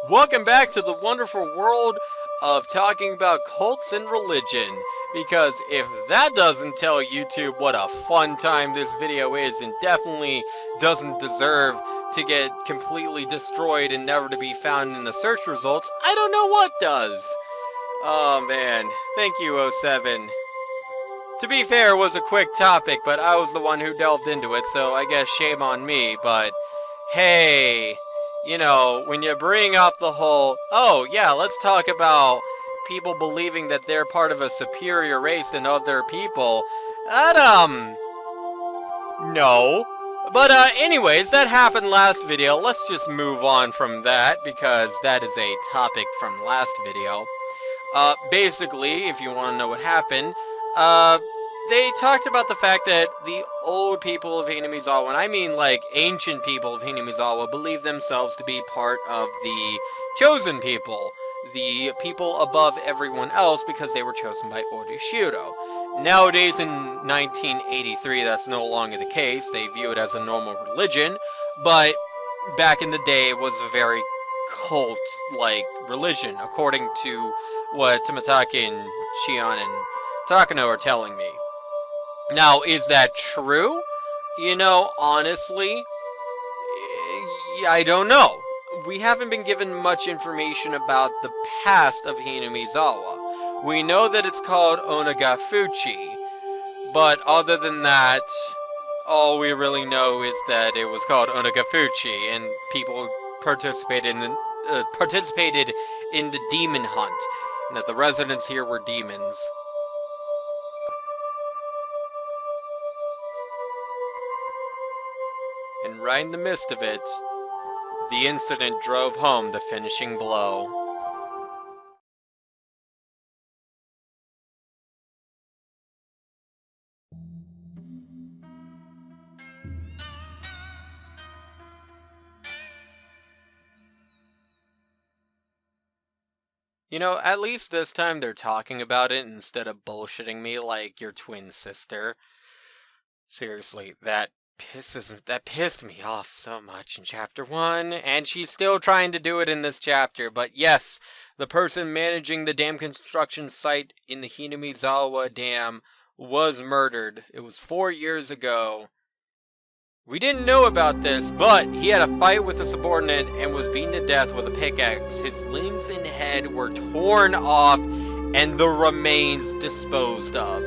Welcome back to the wonderful world of talking about cults and religion. Because if that doesn't tell YouTube what a fun time this video is, and definitely doesn't deserve to get completely destroyed and never to be found in the search results, I don't know what does. Oh man, thank you 07. To be fair, it was a quick topic, but I was the one who delved into it, so I guess shame on me, but hey, you know, when you bring up the whole, oh yeah, let's talk about people believing that they're part of a superior race than other people, no. But anyways, that happened last video. Let's just move on from that, because that is a topic from last video. Basically, if you want to know what happened, they talked about the fact that the old people of Hinamizawa, and I mean like ancient people of Hinamizawa, believe themselves to be part of the chosen people. The people above everyone else because they were chosen by Orishiro. Nowadays in 1983, that's no longer the case. They view it as a normal religion, but back in the day it was a very cult-like religion, according to what Tomatake and Shion and Takano are telling me. Now, is that true? You know, honestly, I don't know. We haven't been given much information about the past of Hinamizawa. We know that it's called Onagafuchi, but other than that, all we really know is that it was called Onagafuchi, and people participated in the demon hunt, and that the residents here were demons. And right in the midst of it, the incident drove home the finishing blow. You know, at least this time they're talking about it instead of bullshitting me like your twin sister. Seriously, that pissed me off so much in chapter 1, and she's still trying to do it in this chapter. But yes, the person managing the dam construction site in the Hinamizawa Dam was murdered. It was 4 years ago. We didn't know about this, but he had a fight with a subordinate and was beaten to death with a pickaxe. His limbs and head were torn off and the remains disposed of.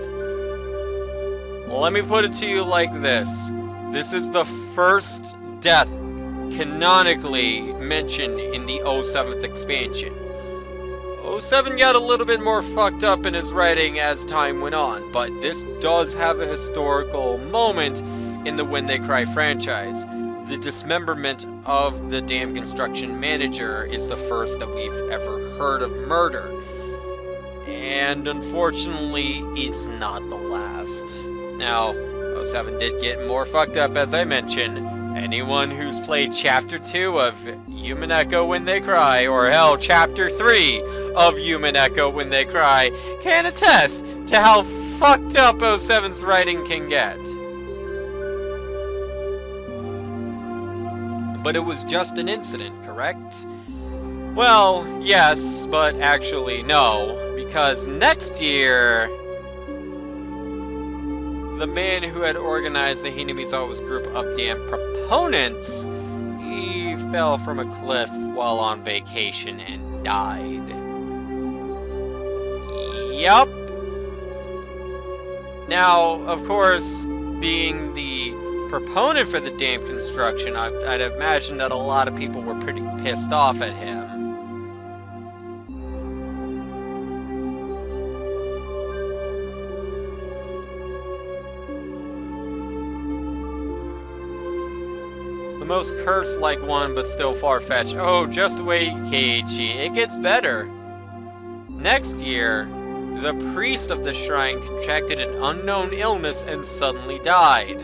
Let me put it to you like this. This is the first death canonically mentioned in the 07th expansion. 07 got a little bit more fucked up in his writing as time went on, but this does have a historical moment in the When They Cry franchise. The dismemberment of the dam construction manager is the first that we've ever heard of murder. And unfortunately, it's not the last. Now, 07 did get more fucked up, as I mentioned. Anyone who's played Chapter 2 of Human Echo When They Cry, or hell, Chapter 3 of Human Echo When They Cry, can attest to how fucked up 07's writing can get. But it was just an incident, correct? Well, yes, but actually no, because next year, the man who had organized the Hinamizawa's group of dam proponents, he fell from a cliff while on vacation and died. Yup. Now, of course, being the proponent for the dam construction, I'd imagine that a lot of people were pretty pissed off at him. Most curse-like one, but still far-fetched. Oh, just wait, Keiichi. It gets better. Next year, the priest of the shrine contracted an unknown illness and suddenly died.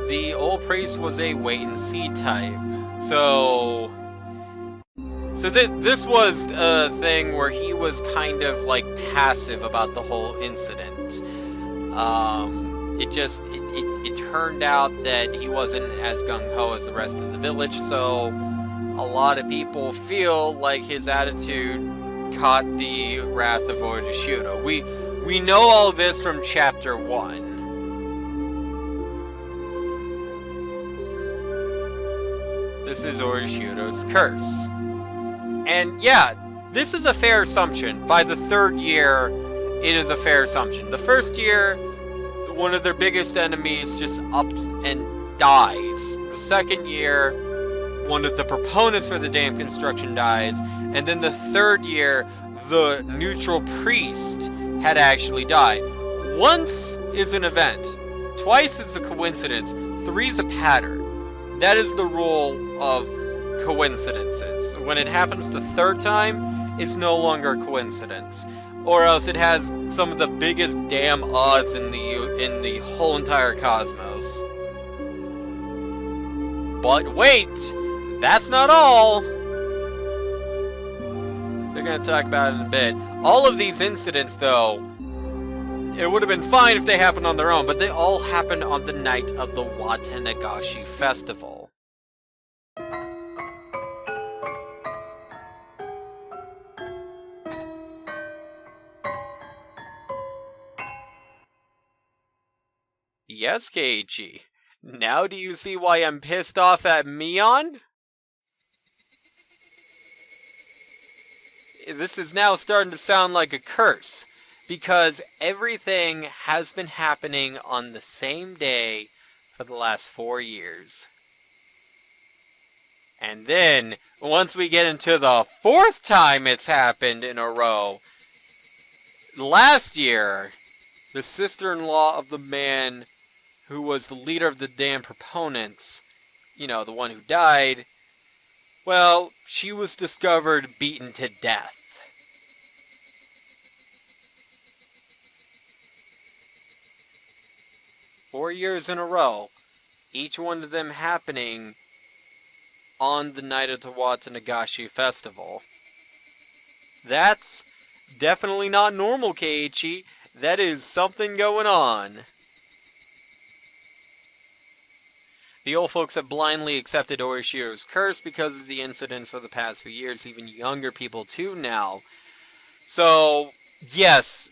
The old priest was a wait-and-see type. So this was a thing where he was kind of like passive about the whole incident. it turned out that he wasn't as gung-ho as the rest of the village, so a lot of people feel like his attitude caught the wrath of Orishido. We know all this from chapter 1. This is Orishido's curse. And yeah, this is a fair assumption. By the 3rd year, it is a fair assumption. The 1st year, one of their biggest enemies just ups and dies. The 2nd year, one of the proponents for the dam construction dies. And then the 3rd year, the neutral priest had actually died. Once is an event. Twice is a coincidence. 3 is a pattern. That is the rule of coincidences. When it happens the 3rd time, it's no longer a coincidence. Or else it has some of the biggest damn odds in the whole entire cosmos. But wait! That's not all! They're gonna talk about it in a bit. All of these incidents, though, it would have been fine if they happened on their own, but they all happened on the night of the Watanagashi festival. Yes, Keiichi. Now do you see why I'm pissed off at Mion? This is now starting to sound like a curse, because everything has been happening on the same day for the last 4 years. And then, once we get into the 4th time it's happened in a row, last year, the sister-in-law of the man who was the leader of the damn proponents, you know, the one who died, well, she was discovered beaten to death. Four years in a row, each one of them happening on the night of the Watanagashi festival. That's definitely not normal, Keiichi. That is something going on. The old folks have blindly accepted Orishiro's curse because of the incidents of the past few years, even younger people too now. So, yes,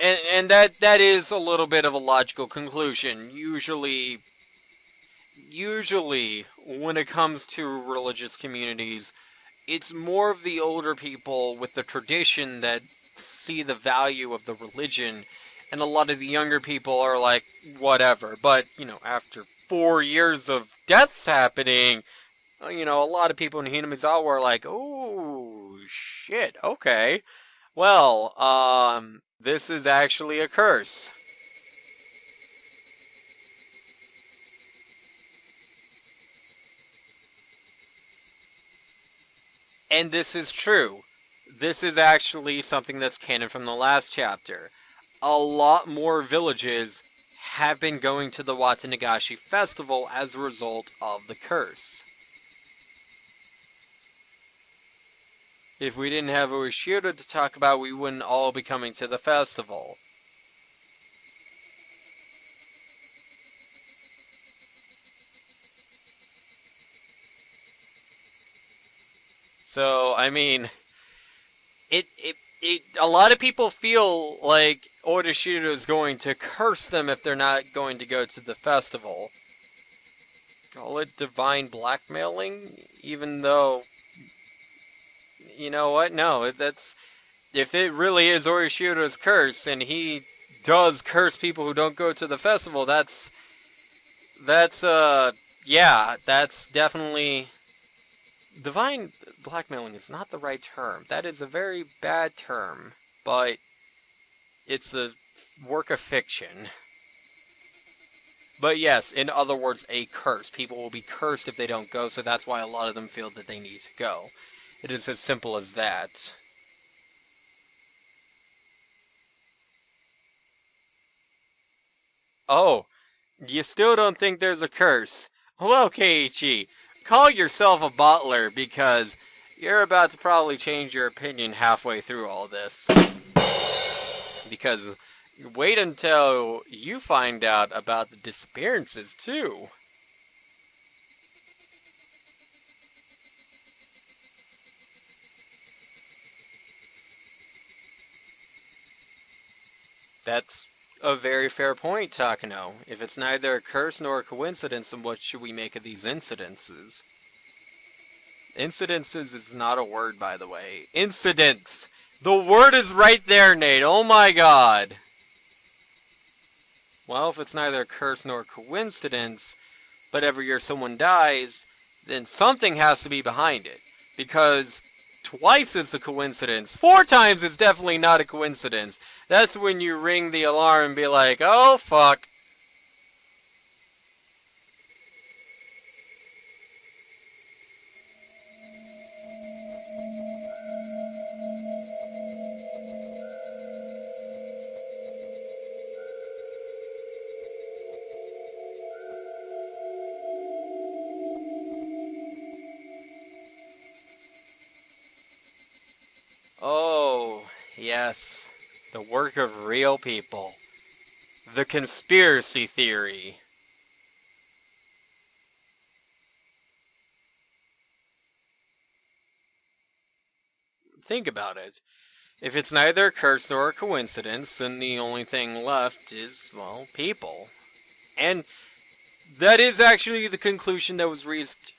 and that is a little bit of a logical conclusion. Usually, when it comes to religious communities, it's more of the older people with the tradition that see the value of the religion, and a lot of the younger people are like, whatever. But, you know, after 4 years of deaths happening, you know, a lot of people in Hinamizawa were like, oh, shit, okay. Well, this is actually a curse. And this is true. This is actually something that's canon from the last chapter. A lot more villages have been going to the Watanagashi festival as a result of the curse. If we didn't have Orishido to talk about, we wouldn't all be coming to the festival. So, I mean, a lot of people feel like Orishido is going to curse them if they're not going to go to the festival. Call it divine blackmailing, even though, you know what? No, that's, if it really is Orishido's curse and he does curse people who don't go to the festival, that's definitely, divine blackmailing is not the right term. That is a very bad term, but it's a work of fiction. But yes, in other words, a curse. People will be cursed if they don't go, so that's why a lot of them feel that they need to go. It is as simple as that. Oh, you still don't think there's a curse? Well, Keiichi, call yourself a bottler, because you're about to probably change your opinion halfway through all this. Because wait until you find out about the disappearances, too. That's a very fair point, Takano. If it's neither a curse nor a coincidence, then what should we make of these incidences? Incidences is not a word, by the way. Incidents! The word is right there, Nate. Oh my god. Well, if it's neither a curse nor a coincidence, but every year someone dies, then something has to be behind it. Because twice is a coincidence. 4 times is definitely not a coincidence. That's when you ring the alarm and be like, oh fuck. Oh, yes. The work of real people. The conspiracy theory. Think about it. If it's neither a curse nor a coincidence, then the only thing left is, well, people. And that is actually the conclusion that was reached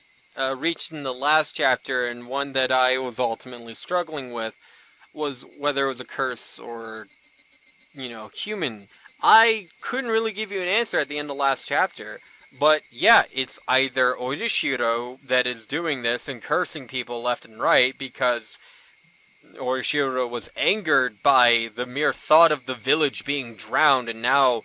in the last chapter, and one that I was ultimately struggling with, was whether it was a curse or, human. I couldn't really give you an answer at the end of the last chapter. But yeah, it's either Oishiro that is doing this and cursing people left and right because Oishiro was angered by the mere thought of the village being drowned, and now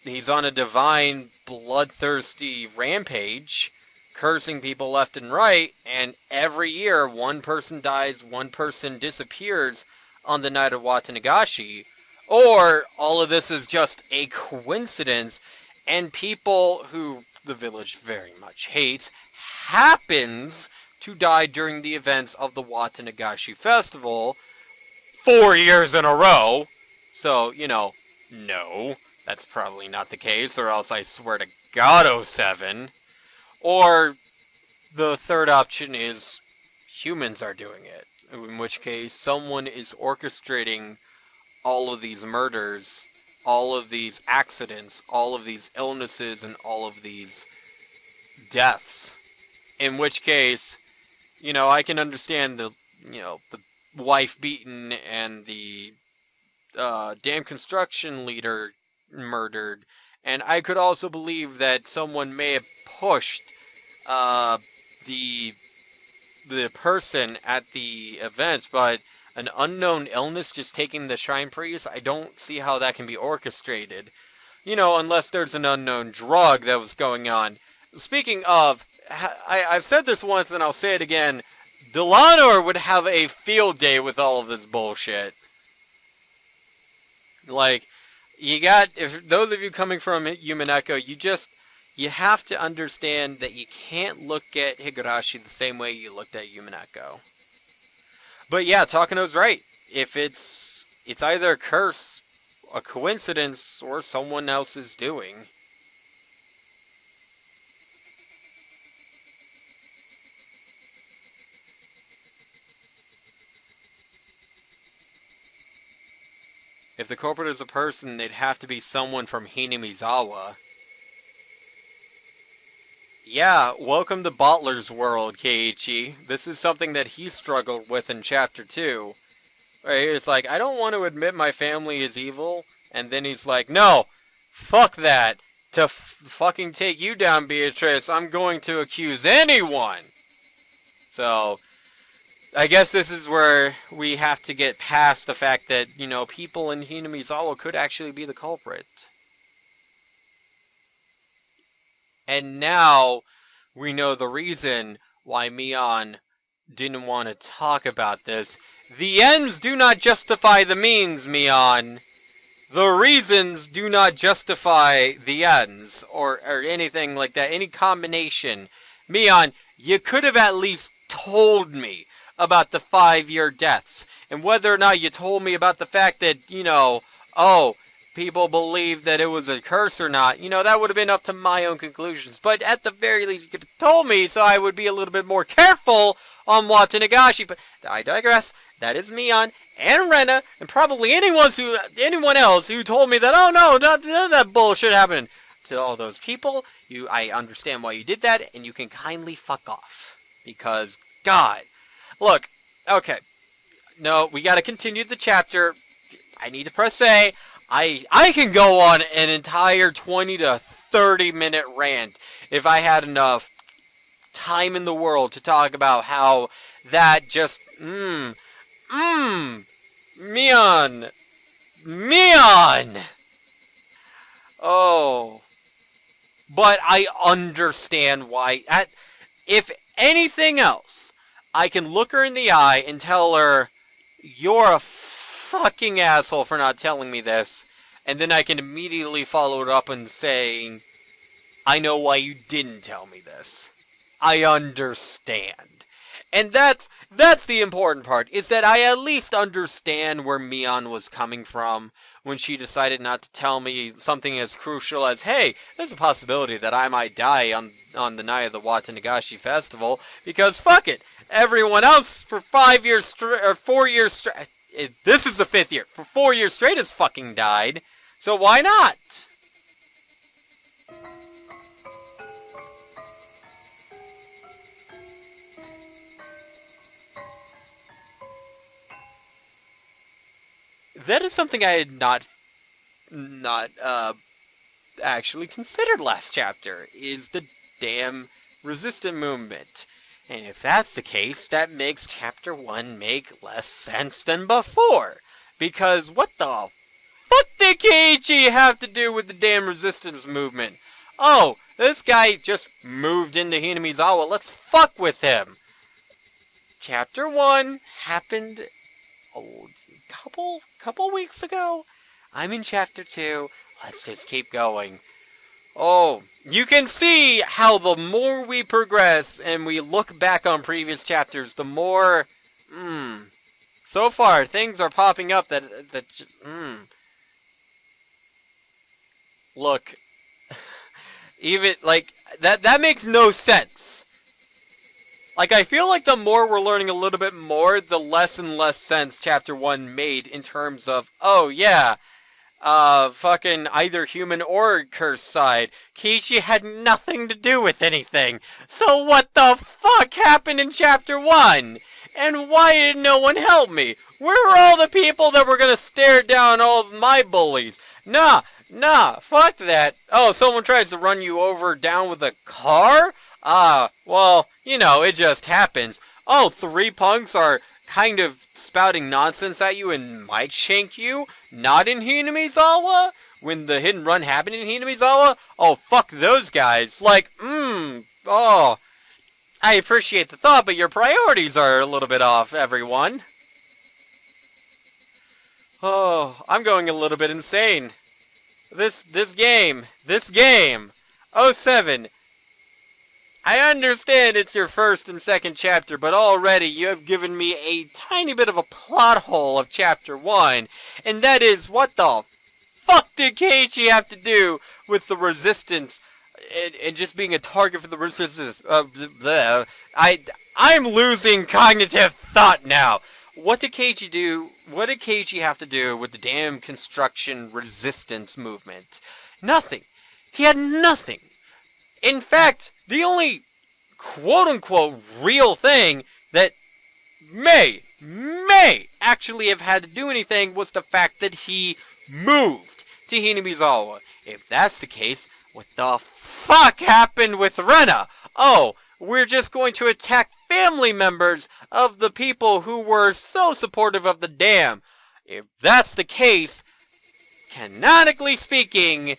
he's on a divine, bloodthirsty rampage, cursing people left and right, and every year one person dies, one person disappears on the night of Watanagashi. Or all of this is just a coincidence, and people who the village very much hates happens to die during the events of the Watanagashi Festival 4 years in a row. So, no, that's probably not the case, or else I swear to God, 07. Or the third option is humans are doing it, in which case someone is orchestrating all of these murders, all of these accidents, all of these illnesses, and all of these deaths. In which case, I can understand the wife beaten and the damn construction leader murdered. And I could also believe that someone may have pushed the person at the events, but an unknown illness just taking the shrine priest, I don't see how that can be orchestrated. Unless there's an unknown drug that was going on. Speaking of, I've said this once and I'll say it again, Delanor would have a field day with all of this bullshit. Like, if those of you coming from Yumeneko, you have to understand that you can't look at Higurashi the same way you looked at Yumeneko. But yeah, Takano's right. If it's either a curse, a coincidence, or someone else's doing. If the culprit is a person, they'd have to be someone from Hinamizawa. Yeah, welcome to Bottler's world, Keiichi. This is something that he struggled with in Chapter 2. Right, it's like, I don't want to admit my family is evil, and then he's like, no, fuck that. To fucking take you down, Beatrice, I'm going to accuse anyone. So, I guess this is where we have to get past the fact that, people in Hinamizawa could actually be the culprit. And now, we know the reason why Mion didn't want to talk about this. The ends do not justify the means, Mion. The reasons do not justify the ends, or anything like that, any combination. Mion, you could have at least told me about the 5-year deaths, and whether or not you told me about the fact that, people believed that it was a curse or not, that would have been up to my own conclusions. But at the very least, you could have told me so I would be a little bit more careful on Watanagashi. But I digress. That is Mion and Rena and probably anyone else who told me that, oh no, none of that bullshit happened. To all those people, I understand why you did that, and you can kindly fuck off. Because, God. Look, okay. No, we gotta continue the chapter. I need to press A. I can go on an entire 20 to 30 minute rant if I had enough time in the world to talk about how that just, Mion! Oh. But I understand why. If anything else, I can look her in the eye and tell her, you're a fucking asshole for not telling me this. And then I can immediately follow it up and saying, I know why you didn't tell me this. I understand. And that's the important part, is that I at least understand where Mion was coming from when she decided not to tell me something as crucial as, hey, there's a possibility that I might die on the night of the Watanagashi festival, because fuck it, everyone else for 5 years straight, or 4 years straight, this is the 5th year, for 4 years straight has fucking died, so why not? That is something I had not actually considered last chapter, is the damn resistant movement. And if that's the case, that makes chapter 1 make less sense than before. Because what the fuck did Keiichi have to do with the damn resistance movement? Oh, this guy just moved into Hinamizawa, let's fuck with him. Chapter 1 happened a couple weeks ago. I'm in chapter 2. Let's just keep going. Oh, you can see how the more we progress and we look back on previous chapters, the more, so far things are popping up that Look, even, like, that makes no sense. Like, I feel like the more we're learning a little bit more, the less and less sense chapter 1 made in terms of, oh yeah, fucking either human or curse side. Keiichi had nothing to do with anything. So what the fuck happened in chapter 1? And why did no one help me? Where were all the people that were gonna stare down all of my bullies? Nah, fuck that. Oh, someone tries to run you over down with a car? Well, it just happens. Oh, 3 punks are kind of spouting nonsense at you and might shank you? Not in Hinamizawa? When the hidden run happened in Hinamizawa? Oh, fuck those guys. Like, I appreciate the thought, but your priorities are a little bit off, everyone. Oh, I'm going a little bit insane. This game, 07. I understand it's your first and second chapter, but already you have given me a tiny bit of a plot hole of chapter 1, and that is, what the fuck did Keiichi have to do with the resistance, and just being a target for the resistance? I'm losing cognitive thought now. What did Keiichi do? What did Keiichi have to do with the damn construction resistance movement? Nothing. He had nothing. In fact, the only quote-unquote real thing that may actually have had to do anything was the fact that he moved to Hinamizawa. If that's the case, what the fuck happened with Rena? Oh, we're just going to attack family members of the people who were so supportive of the dam. If that's the case, canonically speaking,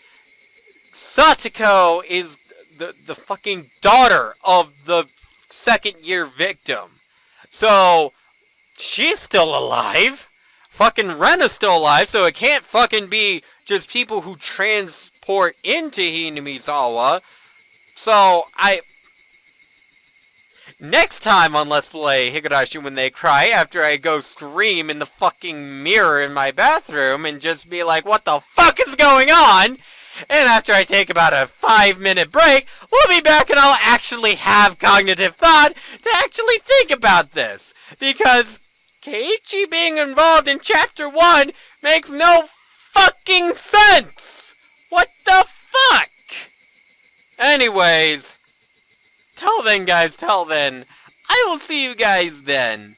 Satoko is the fucking daughter of the second year victim. So, she's still alive. Fucking Rena's still alive, so it can't fucking be just people who transport into Hinamizawa. So, next time on Let's Play Higurashi When They Cry, after I go scream in the fucking mirror in my bathroom and just be like, what the fuck is going on? And after I take about a 5-minute break, we'll be back and I'll actually have cognitive thought to actually think about this. Because Keiichi being involved in Chapter 1 makes no fucking sense! What the fuck? Anyways, till then guys, till then, I will see you guys then.